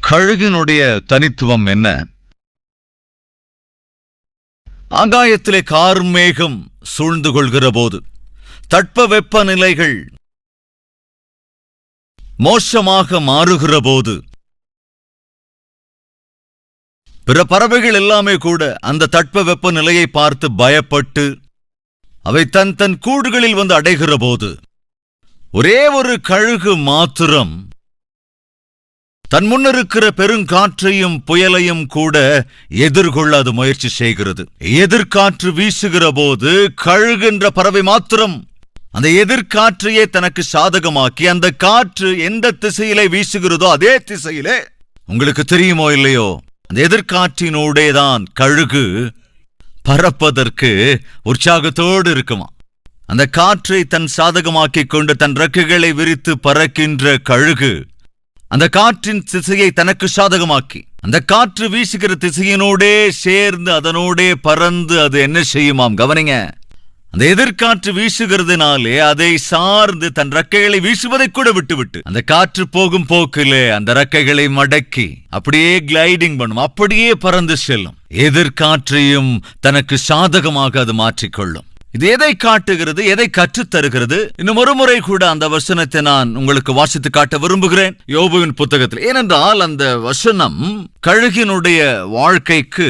கழுகினுடைய தனித்துவம் என்ன? ஆகாயத்திலே கார்மேகம் சூழ்ந்து கொள்கிற போது, தட்பவெப்ப நிலைகள் மோசமாக மாறுகிற போது, பிற பறவைகள் எல்லாமே கூட அந்த தட்பவெப்ப நிலையை பார்த்து பயப்பட்டு அவை தன் கூடுகளில் வந்து அடைகிற போது, ஒரே ஒரு கழுகு மாத்திரம் தன் முன்னிருக்கிற பெருங்காற்றையும் புயலையும் கூட எதிர்கொள்ள அது முயற்சி செய்கிறது. எதிர்காற்று வீசுகிற போது கழுகின்ற பறவை மாத்திரம் அந்த எதிர்காற்றையே தனக்கு சாதகமாக்கி, அந்த காற்று எந்த திசையிலே வீசுகிறதோ அதே திசையிலே, உங்களுக்கு தெரியுமோ இல்லையோ, அந்த எதிர்காற்றினோடேதான் கழுகு பறப்பதற்கு உற்சாகத்தோடு இருக்குமா. அந்த காற்றை தன் சாதகமாக்கிக் கொண்டு தன் ரெக்கைகளை விரித்து பறக்கின்ற கழுகு அந்த காற்றின் திசையை தனக்கு சாதகமாக்கி, அந்த காற்று வீசுகிற திசையினோடே சேர்ந்து அதனோடே பறந்து அது என்ன செய்யுமாம்? கவனிங்க, அந்த எதிர்காற்று வீசுகிறதுனாலே அதை சார்ந்து தன் ரெக்கைகளை வீசுவதை கூட விட்டுவிட்டு அந்த காற்று போகும் போக்கிலே அந்த ரெக்கைகளை மடக்கி அப்படியே கிளைடிங் பண்ணும், அப்படியே பறந்து செல்லும். எதிர்காற்றையும் தனக்கு சாதகமாக அது மாற்றிக்கொள்ளும். இது எதை காட்டுகிறது? எதை கற்றுத் தருகிறது? இன்னும் ஒரு முறை கூட அந்த வசனத்தை நான் உங்களுக்கு வாசித்து காட்ட விரும்புகிறேன், யோபுவின் புத்தகத்தில். ஏனென்றால் அந்த வசனம் கழுகினுடைய வாழ்க்கைக்கு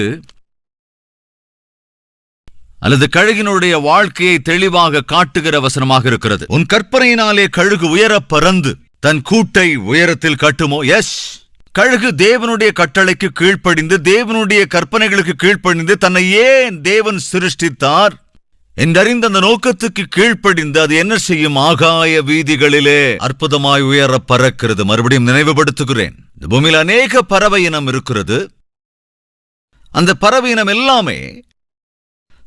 அல்லது கழுகினுடைய வாழ்க்கையை தெளிவாக காட்டுகிற வசனமாக இருக்கிறது. உன் கற்பனையினாலே கழுகு உயர பறந்து தன் கூட்டை உயரத்தில் கட்டுமோ? எஸ், கழுகு தேவனுடைய கட்டளைக்கு கீழ்ப்படிந்து, தேவனுடைய கற்பனைகளுக்கு கீழ்ப்படிந்து, தன்னை ஏன் தேவன் சிருஷ்டித்தார் என்றறிந்த அந்த நோக்கத்துக்கு கீழ்ப்படிந்து அது என்ன செய்யும்? ஆகாய வீதிகளிலே அற்புதமாய் உயர பறக்கிறது. மறுபடியும் நினைவுபடுத்துகிறேன், இந்த பூமியில் அநேக பறவை இனம் இருக்கிறது. அந்த பறவை இனம் எல்லாமே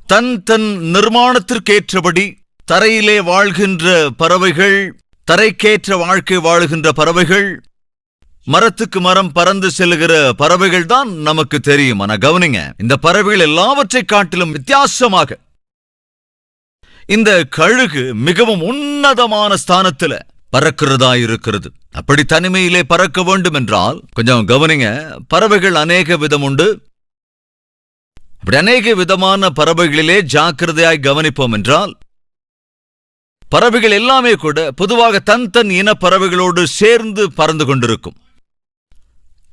தன் நிர்மாணத்திற்கேற்றபடி தரையிலே வாழ்கின்ற பறவைகள், தரைக்கேற்ற வாழ்க்கை வாழுகின்ற பறவைகள், மரத்துக்கு மரம் பறந்து செல்லுகிற பறவைகள் தான் நமக்கு தெரியும். ஆனா கவனிங்க, இந்த பறவைகள் எல்லாவற்றை காட்டிலும் வித்தியாசமாக இந்த கழுகு மிகவும் உன்னதமான ஸ்தானத்துல பறக்கிறதா இருக்கிறது. அப்படி தனிமையிலே பறக்க வேண்டும் என்றால் கொஞ்சம் கவனிங்க, பறவைகள் அநேக விதம் உண்டு. அப்படி அநேக விதமான பறவைகளிலே ஜாக்கிரதையாய் கவனிப்போம் என்றால், பறவைகள் எல்லாமே கூட பொதுவாக தன் இன பறவைகளோடு சேர்ந்து பறந்து கொண்டிருக்கும்.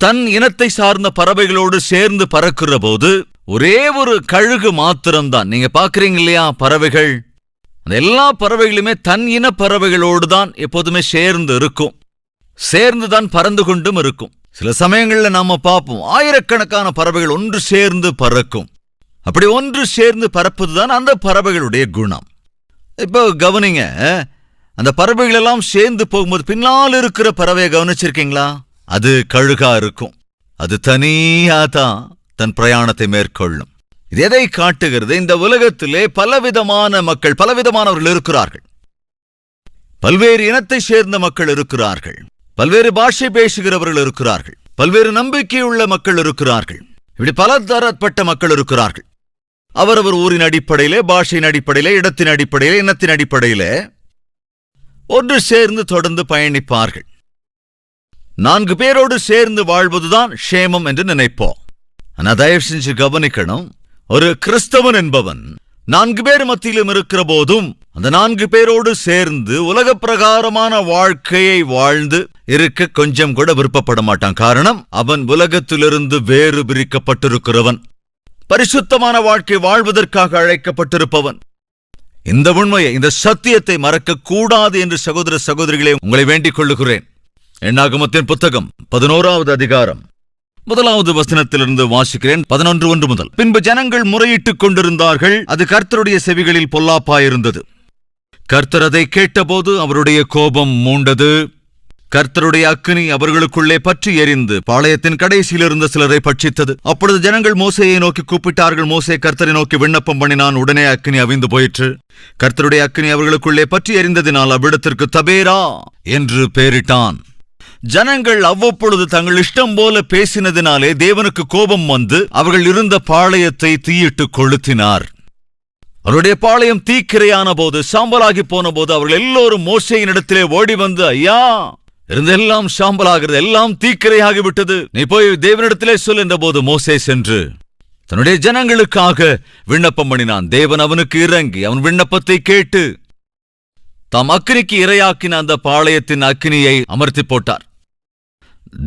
தன் இனத்தை சார்ந்த பறவைகளோடு சேர்ந்து பறக்கிற போது ஒரே ஒரு கழுகு மாத்திரம்தான். நீங்க பாக்குறீங்க இல்லையா, பறவைகள் அந்த எல்லா பறவைகளுமே தன் இன பறவைகளோடு தான் எப்போதுமே சேர்ந்து இருக்கும், சேர்ந்துதான் பறந்து கொண்டும் இருக்கும். சில சமயங்கள்ல நாம பார்ப்போம், ஆயிரக்கணக்கான பறவைகள் ஒன்று சேர்ந்து பறக்கும். அப்படி ஒன்று சேர்ந்து பறப்பதுதான் அந்த பறவைகளுடைய குணம். இப்போ கவனிங்க, அந்த பறவைகள் எல்லாம் சேர்ந்து போகும்போது பின்னால் இருக்கிற பறவையை கவனிச்சிருக்கீங்களா? அது கழுகா இருக்கும். அது தனியா தான் தன் பிரயாணத்தை மேற்கொள்ளும். இது எதை காட்டுகிறது? இந்த உலகத்திலே பலவிதமான மக்கள், பலவிதமானவர்கள் இருக்கிறார்கள். பல்வேறு இனத்தை சேர்ந்த மக்கள் இருக்கிறார்கள், பல்வேறு பாஷை பேசுகிறவர்கள் இருக்கிறார்கள், பல்வேறு நம்பிக்கையுள்ள மக்கள் இருக்கிறார்கள். இப்படி பல தரப்பட்ட மக்கள் இருக்கிறார்கள். அவரவர் ஊரின் அடிப்படையிலே, பாஷையின் அடிப்படையிலே, இடத்தின் அடிப்படையிலே, இனத்தின் அடிப்படையிலே ஒன்று சேர்ந்து தொடர்ந்து பயணிப்பார்கள். 4 பேரோடு சேர்ந்து வாழ்வதுதான் க்ஷேமம் என்று நினைப்போம். ஆனா தயவு செஞ்சு கவனிக்கணும், ஒரு கிறிஸ்தவன் என்பவன் 4 பேர் மத்தியிலும் இருக்கிற போதும் அந்த 4 பேரோடு சேர்ந்து உலக பிரகாரமான வாழ்க்கையை வாழ்ந்து இருக்க கொஞ்சம் கூட விருப்பப்பட மாட்டான். காரணம், அவன் உலகத்திலிருந்து வேறு பிரிக்கப்பட்டிருக்கிறவன், பரிசுத்தமான வாழ்க்கை வாழ்வதற்காக அழைக்கப்பட்டிருப்பவன். இந்த உண்மையை, இந்த சத்தியத்தை மறக்க கூடாது என்று சகோதர சகோதரிகளே உங்களை வேண்டிக் கொள்ளுகிறேன். என்னாகமத்தின் புத்தகம் 11வது அதிகாரம் 1வது வசனத்திலிருந்து வாசிக்கிறேன். 11:1 முதல். பின்பு ஜனங்கள் முறையிட்டுக் கொண்டிருந்தார்கள், அது கர்த்தருடைய செவிகளில் பொல்லாப்பாயிருந்தது. கர்த்தர் அதை கேட்டபோது அவருடைய கோபம் மூண்டது. கர்த்தருடைய அக்கினி அவர்களுக்குள்ளே பற்றி எரிந்து பாளையத்தின் கடைசியில் இருந்த சிலரை பட்சித்தது. அப்பொழுது ஜனங்கள் மோசேயை நோக்கி கூப்பிட்டார்கள். மோசே கர்த்தரை நோக்கி விண்ணப்பம் பண்ணினான். உடனே அக்கினி அவிந்து போயிற்று. கர்த்தருடைய அக்கினி அவர்களுக்குள்ளே பற்றி எரிந்ததினால் அவ்விடத்திற்கு தபேரா என்று பெயரிட்டான். ஜனங்கள் அவ்வப்பொழுது தங்கள் இஷ்டம் போல பேசினதினாலே தேவனுக்கு கோபம் வந்து அவர்கள் இருந்த பாளையத்தை தீயிட்டு கொளுத்தினார். அவருடைய பாளையம் தீக்கிரையான போது, சாம்பலாகி போன போது அவர்கள் எல்லோரும் மோசேயின் இடத்திலே ஓடி வந்து, ஐயா, இருந்தெல்லாம் சாம்பலாகிறது, எல்லாம் தீக்கிரையாகிவிட்டது. நீ போய் தேவனிடத்திலே சொல் என்ற போது மோசே சென்று தன்னுடைய ஜனங்களுக்காக விண்ணப்பம் பண்ணினான். தேவன் அவனுக்கு இறங்கி அவன் விண்ணப்பத்தை கேட்டு தாம் அக்கினிக்கு இரையாக்கின அந்த பாளையத்தின் அக்கினியை அமர்த்தி போட்டார்.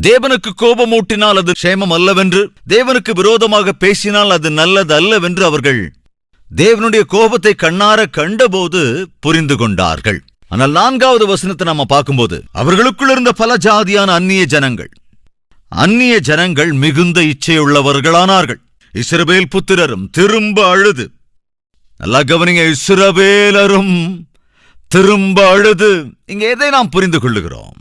தேவனுக்கு கோபமூட்டினால் அது க்ஷேமம் அல்லவென்று, தேவனுக்கு விரோதமாக பேசினால் அது நல்லது அல்லவென்று அவர்கள் தேவனுடைய கோபத்தை கண்ணார கண்டபோது புரிந்து கொண்டார்கள். ஆனால் 4வது வசனத்தை நாம பார்க்கும்போது, அவர்களுக்குள் இருந்த பல ஜாதியான அந்நிய ஜனங்கள் மிகுந்த இச்சையுள்ளவர்களானார்கள். இஸ்ரவேல் புத்திரரும் திரும்ப அழுது, நல்லா கவனிங்க, இஸ்ரவேலரும் திரும்ப அழுது. இங்க எதை நாம் புரிந்து கொள்ளுகிறோம்?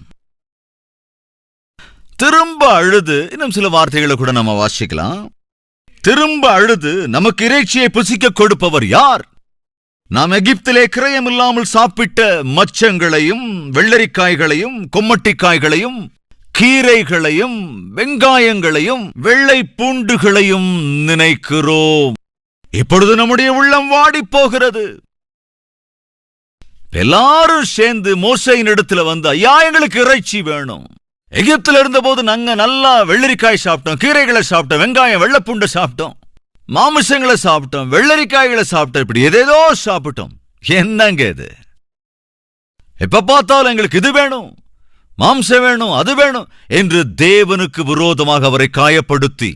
திரும்ப அழுது. இன்னும் சில வார்த்தைகளை கூட நம்ம வாசிக்கலாம். திரும்ப அழுது, நமக்கு இறைச்சியை புசிக்க கொடுப்பவர் யார்? நாம் எகிப்திலே கிரயமில்லாமல் சாப்பிட்ட மச்சங்களையும் வெள்ளரிக்காய்களையும் கொம்மட்டிக்காய்களையும் கீரைகளையும் வெங்காயங்களையும் வெள்ளை பூண்டுகளையும் நினைக்கிறோம். இப்பொழுது நம்முடைய உள்ளம் வாடி போகிறது. எல்லாரும் சேர்ந்து மோசேயின் இடத்துல வந்து, ஐயா எங்களுக்கு இறைச்சி வேணும். எகிப்துல இருந்த போது நாங்க நல்லா வெள்ளரிக்காய் சாப்பிட்டோம், கீரைகளை சாப்பிட்டோம், வெங்காயம் வெள்ளைப்பூண்டை சாப்பிட்டோம், மாமிசங்களை சாப்பிட்டோம், வெள்ளரிக்காய்களை சாப்பிட்டோம், இப்படி எதேதோ சாப்பிட்டோம். என்னங்க இது? எப்ப பார்த்தாலும் எங்களுக்கு இது வேணும், மாம்சம் வேணும், அது வேணும் என்று தேவனுக்கு விரோதமாக அவரை காயப்படுத்தி,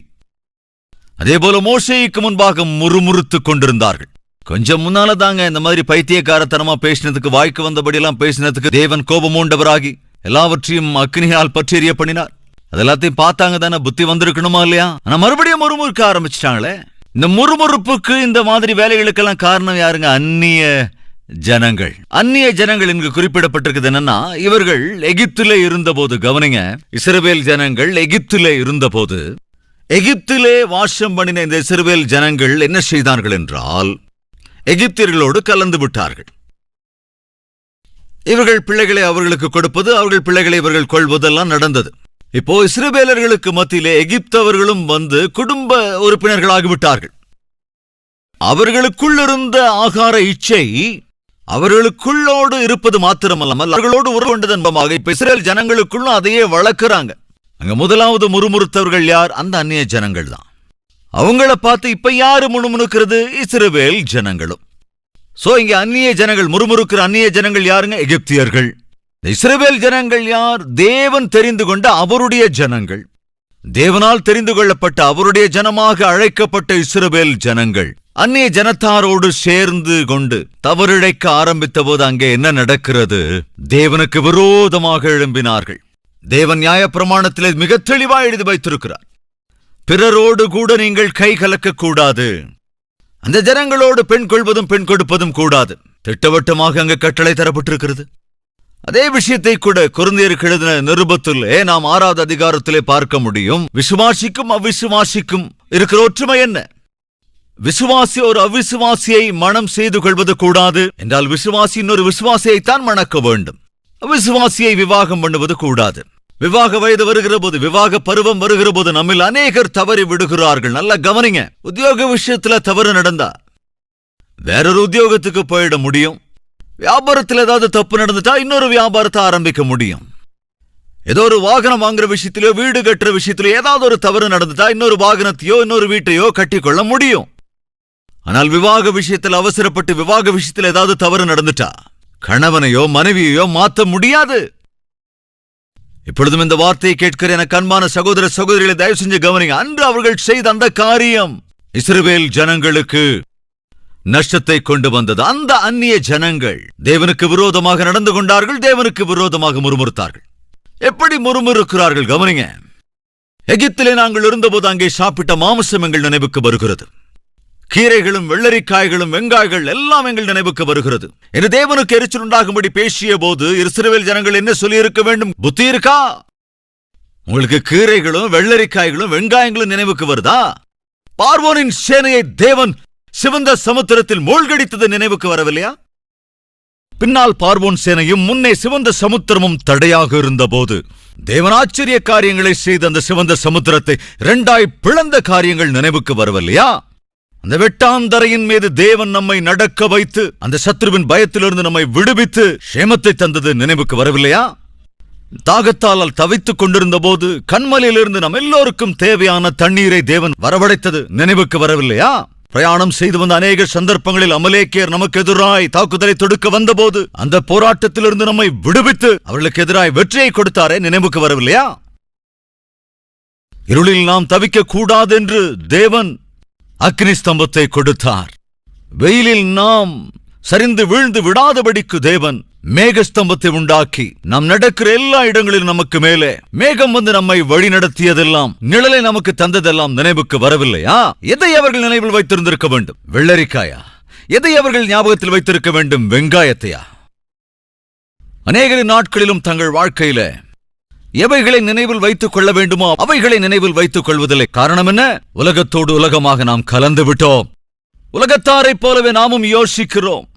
அதே போல மோசேக்கு முன்பாக முறுமுறுத்துக் கொண்டிருந்தார்கள். கொஞ்சம் முன்னால தாங்க இந்த மாதிரி பைத்தியக்காரத்தனமா பேசினதுக்கு, வாய்க்கு வந்தபடியெல்லாம் பேசினதுக்கு தேவன் கோபம் உண்டவராகி எல்லாவற்றையும் அக்னியால் பற்றி எறிய பண்ணினார். அதெல்லாத்தையும் பார்த்தாங்க தானே, புத்தி வந்திருக்கணுமா இல்லையா? ஆனா மறுபடியும் முறுமுறுக்க ஆரம்பிச்சிட்டாங்களே. இந்த முறுமுறுப்புக்கு, இந்த மாதிரி வேலைகளுக்கெல்லாம் காரணம் யாருங்க? அந்நிய ஜனங்கள் இங்கு குறிப்பிடப்பட்டிருக்குது. என்னன்னா, இவர்கள் எகிப்திலே இருந்தபோது, கவனிங்க, இஸ்ரவேல் ஜனங்கள் எகிப்திலே இருந்தபோது, எகிப்திலே வாசம் பண்ணின இந்த இஸ்ரவேல் ஜனங்கள் என்ன செய்தார்கள் என்றால், எகிப்தியர்களோடு கலந்து விட்டார்கள். இவர்கள் பிள்ளைகளை அவர்களுக்கு கொடுப்பது, அவர்கள் பிள்ளைகளை இவர்கள் கொள்வதெல்லாம் நடந்தது. இப்போ இஸ்ரவேலர்களுக்கு மத்தியிலே எகிப்தவர்களும் வந்து குடும்ப உறுப்பினர்களாகிவிட்டார்கள். அவர்களுக்குள் இருந்த ஆகார இச்சை அவர்களுக்குள்ளோடு இருப்பது மாத்திரமல்லாமல் அவர்களோடு உறவு கொண்டதன்பமாக இப்ப இஸ்ரேல் ஜனங்களுக்குள்ளும் அதையே வளர்க்கிறாங்க. அங்க முதலாவது முறுமுறுத்தவர்கள் யார்? அந்த அந்நிய ஜனங்கள் தான். அவங்கள பார்த்து இப்ப யாரு முணுமுணுக்கிறது? இஸ்ரவேல் ஜனங்களும். சோ இங்க அந்நிய ஜனங்கள், முறுமுறுக்கிற அந்நிய ஜனங்கள் யாருங்க? எகிப்தியர்கள். இஸ்ரவேல் ஜனங்கள் யார்? தேவன் தெரிந்து கொண்ட அவருடைய ஜனங்கள், தேவனால் தெரிந்து கொள்ளப்பட்ட அவருடைய ஜனமாக அழைக்கப்பட்ட இஸ்ரவேல் ஜனங்கள் அந்நிய ஜனத்தாரோடு சேர்ந்து கொண்டு தவறிழைக்க ஆரம்பித்த போது அங்கே என்ன நடக்கிறது? தேவனுக்கு விரோதமாக எழும்பினார்கள். தேவன் நியாயப்பிரமாணத்திலே மிக தெளிவாக எழுதி வைத்திருக்கிறார், பிறரோடு கூட நீங்கள் கை கலக்க கூடாது, அந்த ஜனங்களோடு பெண் கொள்வதும் பெண் கொடுப்பதும் கூடாது. திட்டவட்டமாக அங்கு கட்டளை தரப்பட்டிருக்கிறது. அதே விஷயத்தை கூட கொரிந்தியருக்கு எழுதின நிருபத்திலே நாம் 6வது அதிகாரத்திலே பார்க்க முடியும். விசுவாசிக்கும் அவிசுவாசிக்கும் இருக்கிற ஒற்றுமை என்ன? விசுவாசி ஒரு அவிசுவாசியை மனம் செய்து கொள்வது கூடாது என்றால், விசுவாசி இன்னொரு விசுவாசியைத்தான் மணக்க வேண்டும். அவிசுவாசியை விவாகம் பண்ணுவது கூடாது. விவாக வயது வருகிற போது, விவாக பருவம் வருகிற போது நம்மில் அநேகர் தவறி விடுகிறார்கள். நல்லா கவனிங்க, உத்தியோக விஷயத்துல தவறு நடந்தா வேறொரு உத்தியோகத்துக்கு போயிட முடியும். வியாபாரத்தில் ஏதாவது தப்பு நடந்துட்டா இன்னொரு வியாபாரத்தை ஆரம்பிக்க முடியும். ஏதோ ஒரு வாகனம் வாங்குற விஷயத்திலோ வீடு கட்டுற விஷயத்திலோ ஏதாவது ஒரு தவறு நடந்துட்டா இன்னொரு வாகனத்தையோ இன்னொரு வீட்டையோ கட்டிக்கொள்ள முடியும். ஆனால் விவாக விஷயத்தில் அவசரப்பட்டு விவாக விஷயத்தில் ஏதாவது தவறு நடந்துட்டா கணவனையோ மனைவியையோ மாற்ற முடியாது. இப்பொழுதும் இந்த வார்த்தையை கேட்கிற எனக்கு அன்பான சகோதர சகோதரிகளை தயவு செஞ்சு கவனிங்க. அன்று அவர்கள் செய்த அந்த காரியம் இஸ்ரவேல் ஜனங்களுக்கு நஷ்டத்தை கொண்டு வந்தது. அந்த அந்நிய ஜனங்கள் தேவனுக்கு விரோதமாக நடந்து கொண்டார்கள், தேவனுக்கு விரோதமாக முறுமுறுத்தார்கள். எப்படி முறுமுறுக்கிறார்கள் கவனிங்க. எகிப்திலே நாங்கள் இருந்தபோது அங்கே சாப்பிட்ட மாமிசம் எங்கள் நினைவுக்கு வருகிறது. கீரைகளும் வெள்ளரிக்காய்களும் வெங்காய்கள் எல்லாம் எங்கள் நினைவுக்கு வருகிறது. என்று தேவனுக்கு எரிச்சல் உண்டாகும்படி பேசிய போது இஸ்ரவேல் ஜனங்கள் என்ன சொல்லி இருக்க வேண்டும்? புத்தி இருக்கா உங்களுக்கு? கீரைகளும் வெள்ளரிக்காய்களும் வெங்காயங்களும் நினைவுக்கு வருதா? பார்வோனின் சேனையை தேவன் சிவந்த சமுத்திரத்தில் மூழ்கடித்தது நினைவுக்கு வரவில்லையா? பின்னால் பார்வோன் சேனையும் முன்னே சிவந்த சமுத்திரமும் தடையாக இருந்த போது தேவன் ஆச்சரிய காரியங்களை செய்து அந்த சிவந்த சமுத்திரத்தை 2ஆய் பிளந்த காரியங்கள் நினைவுக்கு வரவில்லையா? அந்த வெட்டாந்தரையின் மீது தேவன் நம்மை நடக்க வைத்து அந்த சத்ருவின் பயத்திலிருந்து நம்மை விடுவித்து சேமத்தை தந்தது நினைவுக்கு வரவில்லையா? தாகத்தால் தவித்துக் கொண்டிருந்த போது கண்மலையிலிருந்து நம் எல்லோருக்கும் தேவையான தண்ணீரை தேவன் வரவழைத்தது நினைவுக்கு வரவில்லையா? பிரயாணம் செய்து வந்த அநேக சந்தர்ப்பங்களில் அமலேக்கியர் நமக்கு எதிராய் தாக்குதலை தொடுக்க வந்தபோது அந்த போராட்டத்திலிருந்து நம்மை விடுவித்து அவர்களுக்கு எதிராய் வெற்றியை கொடுத்தாரே, நினைவுக்கு வரவில்லையா? இருளில் நாம் தவிக்க கூடாது என்று தேவன் அக்னி ஸ்தம்பத்தை கொடுத்தார். வெயிலில் நாம் சரிந்து வீழ்ந்து விடாதபடிக்கு தேவன் மேகஸ்தம்பத்தை உண்டாக்கி நாம் நடக்கிற எல்லா இடங்களிலும் நமக்கு மேலே மேகம் வந்து நம்மை வழி நடத்தியதெல்லாம், நிழலை நமக்கு தந்ததெல்லாம் நினைவுக்கு வரவில்லையா? எதை அவர்கள் நினைவில் வைத்திருந்திருக்க வேண்டும்? வெள்ளரிக்காயா? எதை அவர்கள் ஞாபகத்தில் வைத்திருக்க வேண்டும்? வெங்காயத்தையா? அநேக நாட்களிலும் தங்கள் வாழ்க்கையில எவைகளை நினைவில் வைத்துக் கொள்ள வேண்டுமோ அவைகளை நினைவில் வைத்துக் கொள்வதில்லை. காரணம் என்ன? உலகத்தோடு உலகமாக நாம் கலந்து விட்டோம். உலகத்தாரைப் போலவே நாமும் யோசிக்கிறோம்.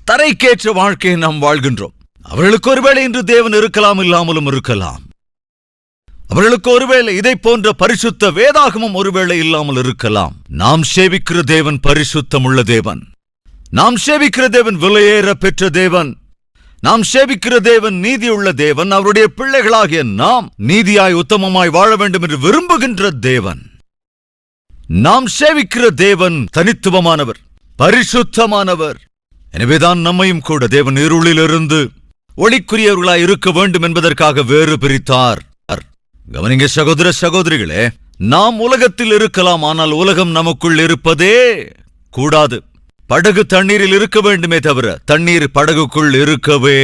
தரைக்கேற்ற வாழ்க்கையை நாம் வாழ்கின்றோம். அவர்களுக்கு ஒருவேளை இன்று தேவன் இருக்கலாம், இல்லாமலும் இருக்கலாம். அவர்களுக்கு ஒருவேளை இதை போன்ற பரிசுத்த வேதாகமும் ஒருவேளை இல்லாமல் இருக்கலாம். நாம் சேவிக்கிற தேவன் பரிசுத்தம் உள்ள தேவன். நாம் சேவிக்கிற தேவன் விலையேற பெற்ற தேவன். நாம் சேவிக்கிற தேவன் நீதியுள்ள தேவன். அவருடைய பிள்ளைகளாகிய நாம் நீதியாய் உத்தமமாய் வாழ வேண்டும் என்று விரும்புகின்ற தேவன். நாம் சேவிக்கிற தேவன் தனித்துவமானவர், பரிசுத்தமானவர். எனவேதான் நம்மையும் கூட தேவன் இருளிலிருந்து ஒளிக்குரியவர்களாய் இருக்க வேண்டும் என்பதற்காக வேறு பிரித்தார். கவனிங்க சகோதர சகோதரிகளே, நாம் உலகத்தில் இருக்கலாம், ஆனால் உலகம் நமக்குள் இருப்பதே கூடாது. படகு தண்ணீரில் இருக்க வேண்டுமே தவிர தண்ணீர் படகுக்குள் இருக்கவே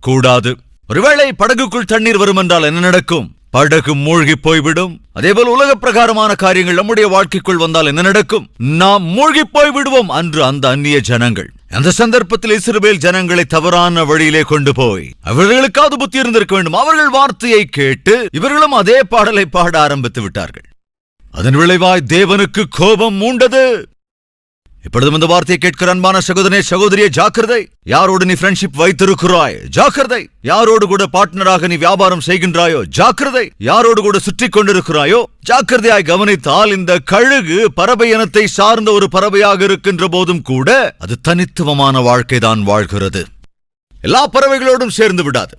கூடாது. ஒருவேளை படகுக்குள் தண்ணீர் வரும் என்றால் என்ன நடக்கும்? படகு மூழ்கி போய்விடும். அதேபோல் உலக பிரகாரமான காரியங்கள் நம்முடைய வாழ்க்கைக்குள் வந்தால் என்ன நடக்கும்? நாம் மூழ்கி போய் விடுவோம். அன்று அந்த அந்நிய ஜனங்கள் அந்த சந்தர்ப்பத்தில் இஸ்ரவேல் ஜனங்களை தவறான வழியிலே கொண்டு போய் அவர்களுக்காவது புத்தி இருந்திருக்க வேண்டும். அவர்கள் வார்த்தையை கேட்டு இவர்களும் அதே பாடலை பாட ஆரம்பித்து விட்டார்கள். அதன் விளைவாய் தேவனுக்கு கோபம் மூண்டது. இப்பொழுதும் இந்த வார்த்தையை கேட்கிற அன்பான சகோதரனே சகோதரியே, ஜாக்கிரதை. யாரோடு நீ ஃப்ரெண்ட்ஷிப் வைத்திருக்கிறாய்? ஜாக்கிரதை. யாரோடு கூட பார்ட்னராக நீ வியாபாரம் செய்கின்றாயோ? ஜாக்கிரதை. யாரோடு கூட சுற்றி கொண்டிருக்கிறாயோ? ஜாக்கிரதையாய் கவனித்தால் இந்த கழுகு பறவை இனத்தை சார்ந்த ஒரு பறவையாக இருக்கின்ற போதும் கூட அது தனித்துவமான வாழ்க்கைதான் வாழ்கிறது. எல்லா பறவைகளோடும் சேர்ந்து விடாது,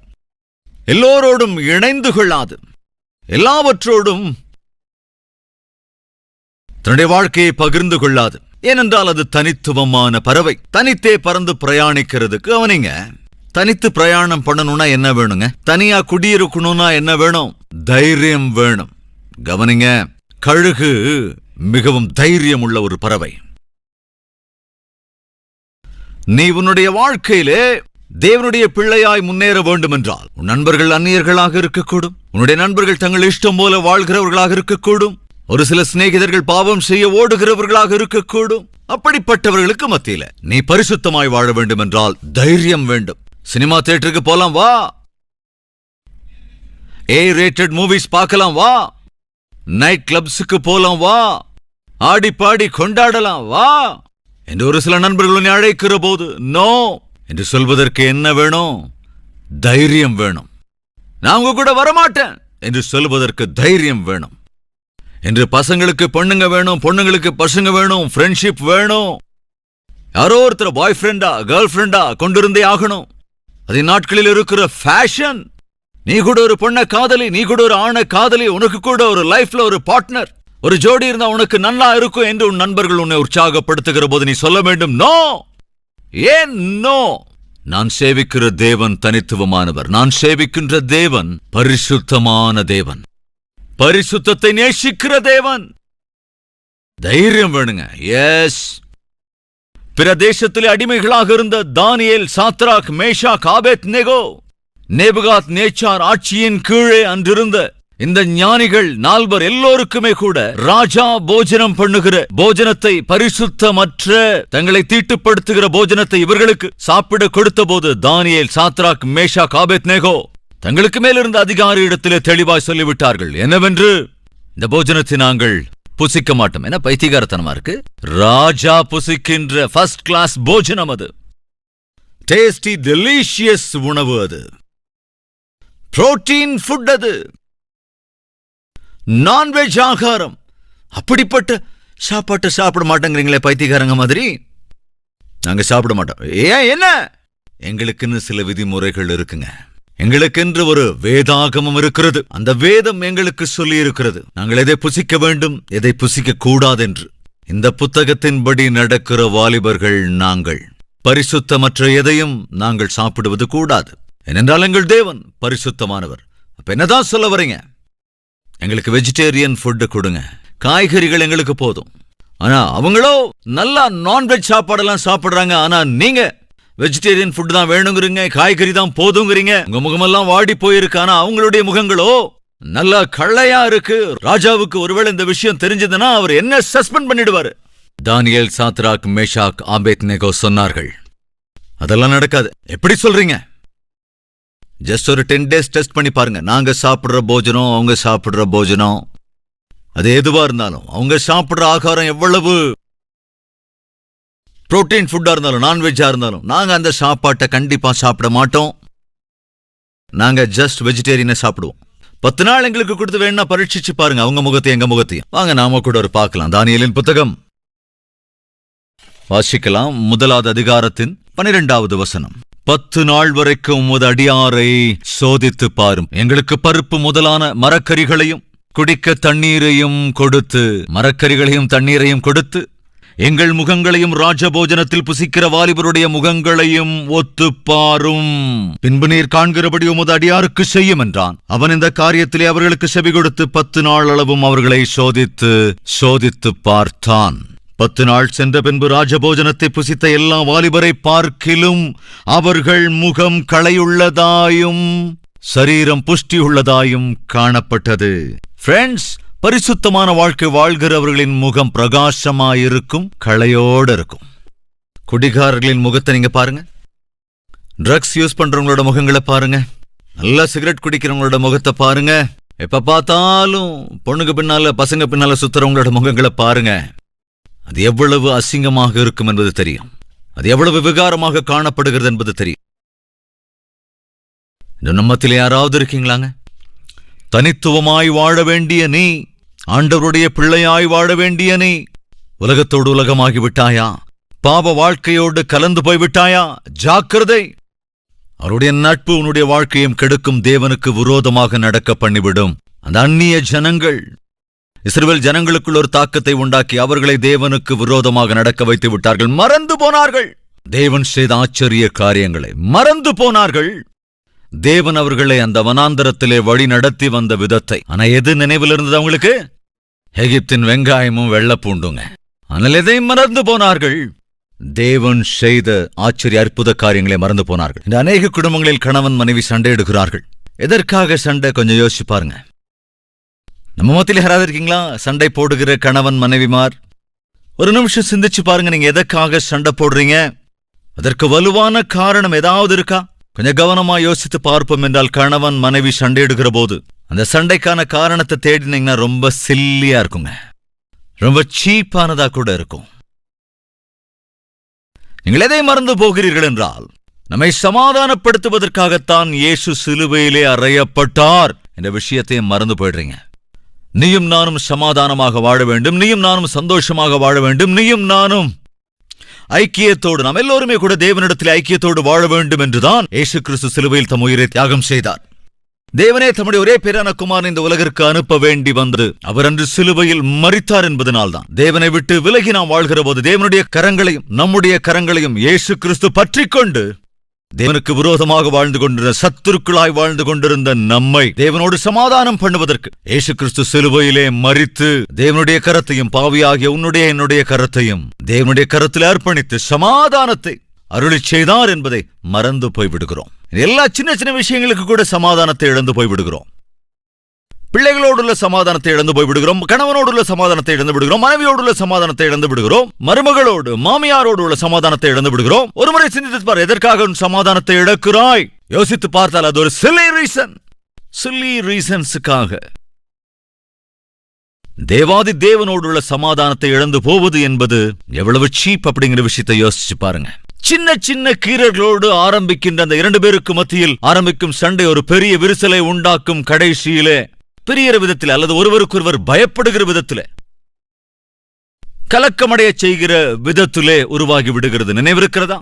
எல்லோரோடும் இணைந்து கொள்ளாது, எல்லாவற்றோடும் தன்னுடைய வாழ்க்கையை பகிர்ந்து கொள்ளாது. ஏனென்றால் அது தனித்துவமான பறவை. தனித்தே பறந்து பிரயாணிக்கிறதுக்கு அவனிங்க தனித்து பிரயாணம் பண்ணணும்னா என்ன வேணுங்க? தனியா குடியிருக்கணும்னா என்ன வேணும்? தைரியம் வேணும். கவனிங்க, கழுகு மிகவும் தைரியம் உள்ள ஒரு பறவை. நீ உன்னுடைய வாழ்க்கையிலே தேவனுடைய பிள்ளையாய் முன்னேற வேண்டும் என்றால் உன் நண்பர்கள் அந்நியர்களாக இருக்கக்கூடும். உன்னுடைய நண்பர்கள் தங்கள் இஷ்டம் போல வாழ்கிறவர்களாக இருக்கக்கூடும். ஒரு சில சிநேகிதர்கள் பாவம் செய்ய ஓடுகிறவர்களாக இருக்கக்கூடும். அப்படிப்பட்டவர்களுக்கு மத்தியில நீ பரிசுத்தமாய் வாழ வேண்டும் என்றால் தைரியம் வேண்டும். சினிமா தியேட்டருக்கு போலாம் வா, A-rated மூவிஸ் பார்க்கலாம் வா, நைட் கிளப்ஸுக்கு போலாம் வா, ஆடி பாடி கொண்டாடலாம் வா என்று ஒரு சில நண்பர்கள் அழைக்கிற போது நோ என்று சொல்வதற்கு என்ன வேணும்? தைரியம் வேணும். நான் உங்க கூட வரமாட்டேன் என்று சொல்வதற்கு தைரியம் வேணும். என்று பசங்களுக்கு பொண்ணுங்க வேணும், பொண்ணுங்களுக்கு பசங்க வேணும், ஃப்ரெண்ட்ஷிப் வேணும். யாரோ ஒருத்தர் பாய் ஃப்ரெண்டா கேர்ள் ஃப்ரெண்டா கொண்டிருந்தே ஆகணும். அது நாட்களில் இருக்கிற ஃபேஷன். நீ கூட ஒரு பொண்ணை காதலி, நீ கூட ஒரு ஆணை காதலி, உனக்கு கூட ஒரு லைஃப்ல ஒரு பார்ட்னர், ஒரு ஜோடி இருந்தா உனக்கு நல்லா இருக்கும் என்று உன் நண்பர்கள் உன்னை உற்சாகப்படுத்துகிற போது நீ சொல்ல வேண்டும் நோ. ஏன் நோ? நான் சேவிக்கிற தேவன் தனித்துவமானவர். நான் சேவிக்கின்ற தேவன் பரிசுத்தமான தேவன், பரிசுத்தத்தை நேசிக்கிற தேவன். தைரியம் வேணுங்க. எஸ். பிற தேசத்திலே அடிமைகளாக இருந்த தானியேல், சாத்ராக், மேஷாக், ஆபேத்நேகோ, நேபுகாத் நேச்சார் ஆட்சியின் கீழே அன்றிருந்த இந்த ஞானிகள் நால்வர் எல்லோருக்குமே கூட ராஜா போஜனம் பண்ணுகிற போஜனத்தை, பரிசுத்தமற்ற தங்களை தீட்டுப்படுத்துகிற போஜனத்தை இவர்களுக்கு சாப்பிட கொடுத்த போது தானியேல், சாத்ராக், மேஷாக், ஆபேத்நேகோ தங்களுக்கு மேலிருந்த அதிகாரி இடத்திலே தெளிவாய் சொல்லிவிட்டார்கள். என்னவென்று? இந்த போஜனத்தை நாங்கள் புசிக்க மாட்டோம். என்ன பைத்தியகாரத்தனமா இருக்கு? ராஜா புசிக்கின்ற ஃபர்ஸ்ட் கிளாஸ் போஜனம் அது. டேஸ்டி டெலிஷியஸ் உணவு அது. புரோட்டீன் ஃபுட் அது. நான்வெஜ் ஆகாரம். அப்படிப்பட்ட சாப்பாட்டை சாப்பிட மாட்டேங்கிறீங்களே பைத்தியகாரங்க மாதிரி. நாங்க சாப்பிட மாட்டோம். ஏன்? என்ன? எங்களுக்குன்னு சில விதிமுறைகள் இருக்குங்க. எங்களுக்கென்று ஒரு வேதாகமம் இருக்கிறது. அந்த வேதம் எங்களுக்கு சொல்லி இருக்கிறது நாங்கள் எதை புசிக்க வேண்டும், எதை புசிக்க கூடாது என்று. இந்த புத்தகத்தின்படி நடக்கிற வாலிபர்கள் நாங்கள். பரிசுத்தமற்ற எதையும் நாங்கள் சாப்பிடுவது கூடாது. ஏனென்றால் எங்கள் தேவன் பரிசுத்தமானவர். அப்ப என்னதான் சொல்ல வரீங்க? எங்களுக்கு வெஜிடேரியன் ஃபுட்டு கொடுங்க, காய்கறிகள் எங்களுக்கு போதும். ஆனா அவங்களோ நல்லா நான்வெஜ் சாப்பாடெல்லாம் சாப்பிடுறாங்க. ஆனா நீங்க வெஜிடேரியன் ஃபுட் தான் வேணுங்கிறீங்க, காய்கறி தான் போதுங்கிறீங்க. உங்க முகமெல்லாம் வாடி போயிருக்கு, ஆனா அவங்களுடைய முகங்களோ நல்லா கள்ளையா இருக்கு. ராஜாவுக்கு ஒருவேளை இந்த விஷயம் தெரிஞ்சதுன்னா அவர் என்ன சஸ்பெண்ட் பண்ணிடுவாரு. தானியேல், சாத்ராக், மேஷாக், ஆபேத்நேகோ சொன்னார்கள், அதெல்லாம் நடக்காது. எப்படி சொல்றீங்க? ஜஸ்ட் ஒரு 10 days டெஸ்ட் பண்ணி பாருங்க. நாங்க சாப்பிடுற போஜனம், அவங்க சாப்பிடுற போஜனம், அது எதுவா இருந்தாலும், அவங்க சாப்பிடுற ஆகாரம் எவ்வளவு புரோட்டீன் ஃபுட்டா இருந்தாலும், நான்வெஜ்ஜா இருந்தாலும், நாங்க அந்த சாப்பாட்டை கண்டிப்பா சாப்பிட மாட்டோம். நாங்க ஜஸ்ட் வெஜிடேரியனை சாப்பிடுவோம். 10 நாள் எங்களுக்கு கொடுத்து வேணா பரீட்சிச்சு பாருங்க, அவங்க முகத்தையும் எங்க முகத்தையும். வாங்க நாம கூட ஒரு பார்க்கலாம். தானியேலின் புத்தகம் வாசிக்கலாம். 1வது அதிகாரத்தின் 12வது வசனம். 10 நாள் வரைக்கும் உமது அடியாரை சோதித்து பாரும். எங்களுக்கு பருப்பு முதலான மரக்கறிகளையும் குடிக்க தண்ணீரையும் கொடுத்து, மரக்கறிகளையும் தண்ணீரையும் கொடுத்து, எங்கள் முகங்களையும் ராஜபோஜனத்தில் புசிக்கிற வாலிபருடைய முகங்களையும் ஒத்துப்பாரும். பின்பு நீர் காண்கிறபடி உமது அடியாருக்கு செய்யும் என்றான். அவன் இந்த காரியத்திலே அவர்களுக்கு செவி கொடுத்து 10 நாள் அளவும் அவர்களை சோதித்து பார்த்தான். 10 நாள் சென்ற பின்பு ராஜபோஜனத்தை புசித்த எல்லா வாலிபரை பார்க்கிலும் அவர்கள் முகம் களையுள்ளதாயும் சரீரம் புஷ்டியுள்ளதாயும் காணப்பட்டது. ஃப்ரெண்ட்ஸ், பரிசுத்தமான வாழ்க்கை வாழ்கிறவர்களின் முகம் பிரகாசமாயிருக்கும், களையோடு இருக்கும். குடிகாரர்களின் முகத்தை நீங்க பாருங்க, ட்ரக்ஸ் யூஸ் பண்றவங்களோட முகங்களை பாருங்க, நல்லா சிகரெட் குடிக்கிறவங்களோட முகத்தை பாருங்க, எப்ப பார்த்தாலும் பொண்ணுக்கு பின்னால பசங்க பின்னால சுத்துறவங்களோட முகங்களை பாருங்க. அது எவ்வளவு அசிங்கமாக இருக்கும் என்பது தெரியும். அது எவ்வளவு விகாரமாக காணப்படுகிறது என்பது தெரியும். இந்த நம்மத்தில் யாராவது இருக்கீங்களாங்க? தனித்துவமாய் வாழ வேண்டிய நீ, ஆண்டவருடைய பிள்ளையாய் வாழ வேண்டிய நீ, உலகத்தோடு உலகமாகி விட்டாயா? பாவ வாழ்க்கையோடு கலந்து போய்விட்டாயா? ஜாக்கிரதை! அவருடைய நட்பு உன்னுடைய வாழ்க்கையும் கெடுக்கும். தேவனுக்கு விரோதமாக நடக்க பண்ணிவிடும். அந்த அந்நிய ஜனங்கள் இஸ்ரவேல் ஜனங்களுக்குள் ஒரு தாக்கத்தை உண்டாக்கி அவர்களை தேவனுக்கு விரோதமாக நடக்க வைத்து விட்டார்கள். மறந்து போனார்கள் தேவன் செய்த ஆச்சரிய காரியங்களை. மறந்து போனார்கள் தேவன் அவர்களை அந்த வனாந்தரத்திலே வழி நடத்தி வந்த விதத்தை. ஆனா எது நினைவில் இருந்தது அவங்களுக்கு? எகிப்தின் வெங்காயமும் வெள்ளப்பூண்டுங்க. ஆனால் எதையும் மறந்து போனார்கள். தேவன் செய்த ஆச்சரிய அற்புத காரியங்களை மறந்து போனார்கள். இந்த அநேக குடும்பங்களில் கணவன் மனைவி சண்டையிடுகிறார்கள். எதற்காக சண்டை? கொஞ்சம் யோசிச்சு பாருங்க. நம்ம மத்தியில் யாராவது இருக்கீங்களா சண்டை போடுகிற கணவன் மனைவிமார்? ஒரு நிமிஷம் சிந்திச்சு பாருங்க, நீங்க எதற்காக சண்டை போடுறீங்க? அதற்கு வலுவான காரணம் ஏதாவது இருக்கா? கொஞ்சம் கவனமா யோசித்து பார்ப்போம். என்றால் கணவன் மனைவி சண்டையிடுகிற போது அந்த சண்டைக்கான காரணத்தை தேடினீங்கன்னா ரொம்ப சில்லியா இருக்குங்க, ரொம்ப சீப்பானதா கூட இருக்கும். நீங்கள் எதை மறந்து போகிறீர்கள் என்றால், நம்மை சமாதானப்படுத்துவதற்காகத்தான் இயேசு சிலுவையிலே அறையப்பட்டார் என்ற விஷயத்தை மறந்து போயிடுறீங்க. நீயும் நானும் சமாதானமாக வாழ வேண்டும், நீயும் நானும் சந்தோஷமாக வாழ வேண்டும், நீயும் நானும் ஐக்கியத்தோடு, நாம் எல்லோருமே கூட தேவனிடத்தில் ஐக்கியத்தோடு வாழ வேண்டும் என்றுதான் இயேசு கிறிஸ்து சிலுவையில் தம் உயிரை தியாகம் செய்தார். தேவனே தம்முடைய ஒரே பேரான குமாரன் இந்த உலகிற்கு அனுப்ப வேண்டி வந்தது அவர் அன்று சிலுவையில் மரித்தார் என்பதனால்தான். தேவனை விட்டு விலகி நாம் வாழ்கிற போது தேவனுடைய கரங்களையும் நம்முடைய கரங்களையும் இயேசு கிறிஸ்து பற்றிக்கொண்டு தேவனுக்கு விரோதமாக வாழ்ந்து கொண்டிருந்த, சத்துருக்களாய் வாழ்ந்து கொண்டிருந்த நம்மை தேவனோடு சமாதானம் பண்ணுவதற்கு இயேசு கிறிஸ்து சிலுவையிலே மரித்து தேவனுடைய கரத்தையும் பாவியாகிய உன்னுடைய என்னுடைய கரத்தையும் தேவனுடைய கரத்தில் அர்ப்பணித்து சமாதானத்தை அருளிச் செய்தார் என்பதை மறந்து போய்விடுகிறோம். எல்லா சின்ன சின்ன விஷயங்களுக்கு கூட சமாதானத்தை இழந்து போய்விடுகிறோம். பிள்ளைகளோடு உள்ள சமாதானத்தை இழந்து போய்விடுகிறோம், கணவனோடு உள்ள சமாதானத்தை இழந்து விடுகிறோம், மனைவியோடு உள்ள சமாதானத்தை இழந்து விடுகிறோம், மருமகளோடு மாமியாரோடு உள்ள சமாதானத்தை இழந்து விடுகிறோம். ஒருமுறை சிந்தித்து பார், எதற்காக சமாதானத்தை இழக்கிறாய்? யோசித்து பார்த்தால் அது ஒரு சில்லி ரீசன்ஸுக்காக. தேவாதி தேவனோடு உள்ள சமாதானத்தை இழந்து போவது என்பது எவ்வளவு சீப் அப்படிங்கிற விஷயத்தை யோசிச்சு பாருங்க. சின்ன சின்ன கீரர்களோடு ஆரம்பிக்கின்ற அந்த 2 பேருக்கு மத்தியில் ஆரம்பிக்கும் சண்டை ஒரு பெரிய விரிசலை உண்டாக்கும். கடைசியிலே பெரிய விதத்தில் அல்லது ஒருவருக்கொருவர் பயப்படுகிற விதத்திலே, கலக்கமடைய செய்கிற விதத்திலே உருவாகி விடுகிறது. நினைவிருக்கிறதா?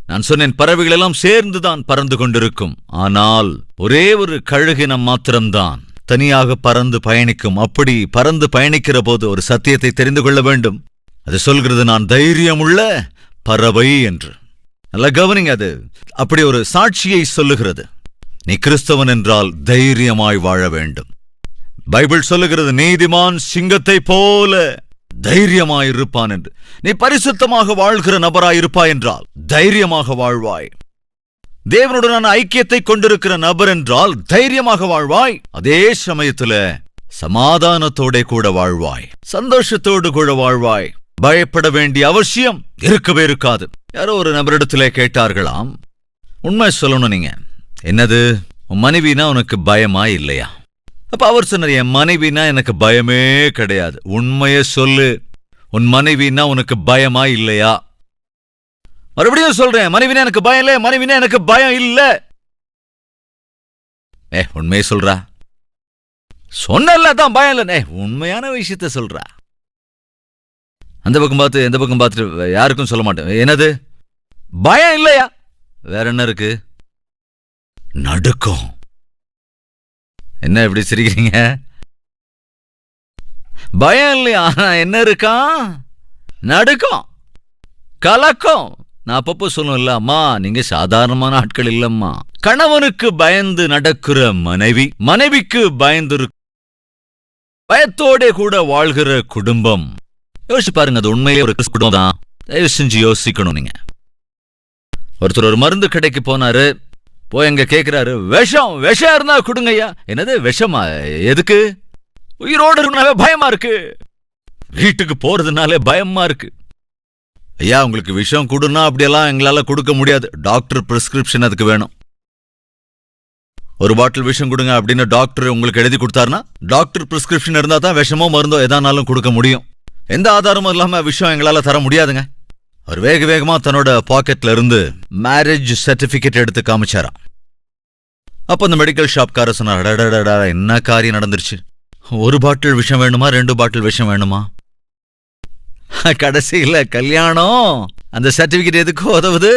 நான் சொன்னேன், பறவைகள் எல்லாம் சேர்ந்துதான் பறந்து கொண்டிருக்கும். ஆனால் ஒரே ஒரு கழுகினம் மாத்திரம்தான் தனியாக பறந்து பயணிக்கும். அப்படி பறந்து பயணிக்கிற போது ஒரு சத்தியத்தை தெரிந்து கொள்ள வேண்டும். அது சொல்கிறது, நான் தைரியமுள்ள பறவை என்று. நல்லா கவனிங்க, அது அப்படி ஒரு சாட்சியை சொல்லுகிறது. நீ கிறிஸ்தவன் என்றால் தைரியமாய் வாழ வேண்டும். பைபிள் சொல்லுகிறது, நீதிமான் சிங்கத்தை போல தைரியமாயிருப்பான் என்று. நீ பரிசுத்தமாக வாழ்கிற நபராயிருப்பாய் என்றால் தைரியமாக வாழ்வாய். தேவனுடனான ஐக்கியத்தை கொண்டிருக்கிற நபர் என்றால் தைரியமாக வாழ்வாய். அதே சமயத்துல சமாதானத்தோட கூட வாழ்வாய், சந்தோஷத்தோடு கூட வாழ்வாய். பயப்பட வேண்டிய அவசியம் இருக்கவே இருக்காது. யாரோ ஒரு நபரிடத்திலே கேட்டார்களாம், உண்மை சொல்லணும் நீங்க, என்னது உன் மனைவினா உனக்கு பயமா இல்லையா? அப்ப அவர் சொன்னார், என் மனைவினா எனக்கு பயமே கிடையாது. உண்மைய சொல்லு, உன் மனைவினா உனக்கு பயமா இல்லையா? மறுபடியும் சொல்றேன், மனைவினா எனக்கு பயம் இல்ல, மனைவினா எனக்கு பயம் இல்ல. உண்மையை சொல்றா? சொன்னல தான் பயம் இல்ல. உண்மையான விஷயத்த சொல்றா. அந்த பக்கம் பார்த்து எந்த பக்கம் பார்த்துட்டு யாருக்கும் சொல்ல மாட்டேன். என்னது பயம் இல்லையா? வேற என்ன இருக்கு? நடுக்கம். என்ன இப்படி சிரிக்கிறீங்க? பயம் இல்லையா? என்ன இருக்கா? நடுக்கம், கலக்கம். நான் அப்பப்போ சொல்லணும்ல, அம்மா நீங்க சாதாரணமான ஆட்கள் இல்லம்மா. கணவனுக்கு பயந்து நடக்கிற மனைவி, மனைவிக்கு பயந்து பயத்தோட கூட வாழ்கிற குடும்பம். யோசிச்சு பாருங்க, அது உண்மையிலே ஒரு குடும்பம் தான். தயவு செஞ்சு யோசிக்கணும் நீங்க. ஒருத்தர் ஒரு மருந்து கடைக்கு போனாரு, போய் எங்க கேட்கிறாரு, விஷம் இருந்தா கொடுங்கய்யா. என்னது விஷமா? எதுக்கு? உயிரோடு இருக்கனால பயமா இருக்கு, வீட்டுக்கு போறதுனாலே பயமா இருக்கு. ஐயா உங்களுக்கு விஷம் கொடுனா அப்படியெல்லாம் எங்களால கொடுக்க முடியாது, டாக்டர் பிரிஸ்கிரிப்ஷன் அதுக்கு வேணும். ஒரு பாட்டில் விஷம் கொடுங்க அப்படின்னு டாக்டர் உங்களுக்கு எழுதி கொடுத்தாருன்னா, டாக்டர் பிரிஸ்கிரிப்ஷன் இருந்தா தான் விஷமோ மருந்தோ எதானாலும் கொடுக்க முடியும். எந்த ஆதாரமும் இல்லாம விஷயம் எங்களால தர முடியாதுங்க. அவர் வேகமா தன்னோட பாக்கெட்ல இருந்து மேரேஜ் சர்டிபிகேட் எடுத்து காமிச்சாராம். அப்ப அந்த மெடிக்கல் ஷாப்கார சொன்னார், என்ன காரியம் நடந்துருச்சு? ஒரு பாட்டில் விஷம் வேணுமா, 2 பாட்டில் விஷம் வேணுமா? கடைசியில கல்யாணம் அந்த சர்டிபிகேட் எதுக்கு உதவுது?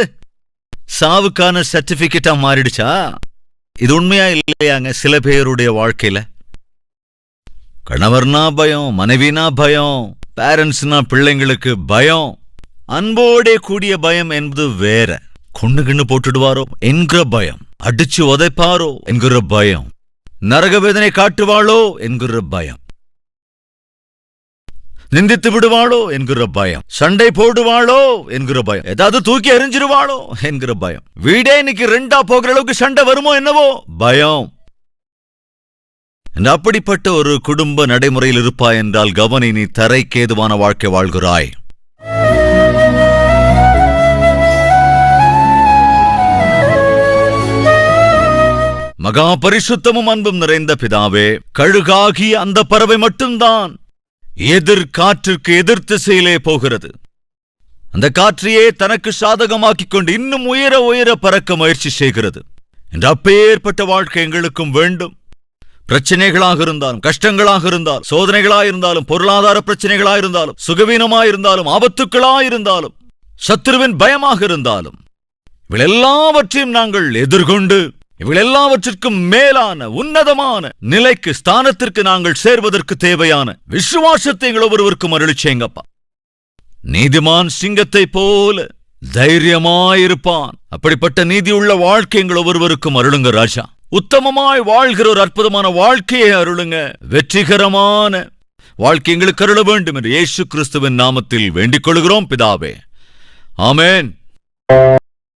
சாவுக்கான சர்டிபிகேட்டா மாறிடுச்சா? இது உண்மையா இல்லையாங்க? சில பேருடைய வாழ்க்கையில கணவர்னா பயம், மனைவினா பயம், பேரண்ட்ஸ்னா பிள்ளைங்களுக்கு பயம். அன்போடே கூடிய பயம் என்பது வேற. கொண்டு போட்டுடுவாரோ என்கிற பயம், அடிச்சு உதைப்பாரோ என்கிற பயம், நரக வேதனை காட்டுவாளோ என்கிற பயம், நிந்தித்து விடுவாளோ என்கிற பயம், சண்டை போடுவாளோ என்கிற பயம், ஏதாவது தூக்கி எறிஞ்சிருவாளோ என்கிற பயம், வீடே இன்னைக்கு 2ஆ போகிற அளவுக்கு சண்டை வருமோ என்னவோ பயம். அப்படிப்பட்ட ஒரு குடும்ப நடைமுறையில் இருப்பாய் என்றால் கவனி, நீ தரைக்கேதுவான வாழ்க்கை வாழ்கிறாய். மகா பரிசுத்தமும் அன்பும் நிறைந்த பிதாவே, கழுகாகிய அந்த பறவை மட்டும்தான் எதிர்காற்றுக்கு எதிர் திசையிலே போகிறது. அந்த காற்றையே தனக்கு சாதகமாக்கிக் கொண்டு இன்னும் உயர உயர பறக்க முயற்சி செய்கிறது. என்று அப்பேற்பட்ட வாழ்க்கை எங்களுக்கும் வேண்டும். பிரச்சனைகளாக இருந்தாலும், கஷ்டங்களாக இருந்தாலும், சோதனைகளாயிருந்தாலும், பொருளாதார பிரச்சனைகளாயிருந்தாலும், சுகவீனமாயிருந்தாலும், ஆபத்துக்களாயிருந்தாலும், சத்துருவின் பயமாக இருந்தாலும், இவளெல்லாவற்றையும் நாங்கள் எதிர்கொண்டு இவளெல்லாவற்றிற்கும் மேலான உன்னதமான நிலைக்கு, ஸ்தானத்திற்கு நாங்கள் சேர்வதற்கு தேவையான விசுவாசத்தை எங்கள் ஒவ்வொருவருக்கும் அருளிச் செய்யுங்கப்பா. நீதிமான் சிங்கத்தை போல தைரியமாயிருப்பான். அப்படிப்பட்ட நீதியுள்ள வாழ்க்கை எங்கள் ஒவ்வொருவருக்கும் அருளுங்க ராஜா. உத்தமமாய் வாழ்கிற ஒரு அற்புதமான வாழ்க்கையை அருளுங்க. வெற்றிகரமான வாழ்க்கை எங்களுக்கு அருள வேண்டும் என்று இயேசு கிறிஸ்துவின் நாமத்தில் வேண்டிக் கொள்கிறோம் பிதாவே. ஆமென்.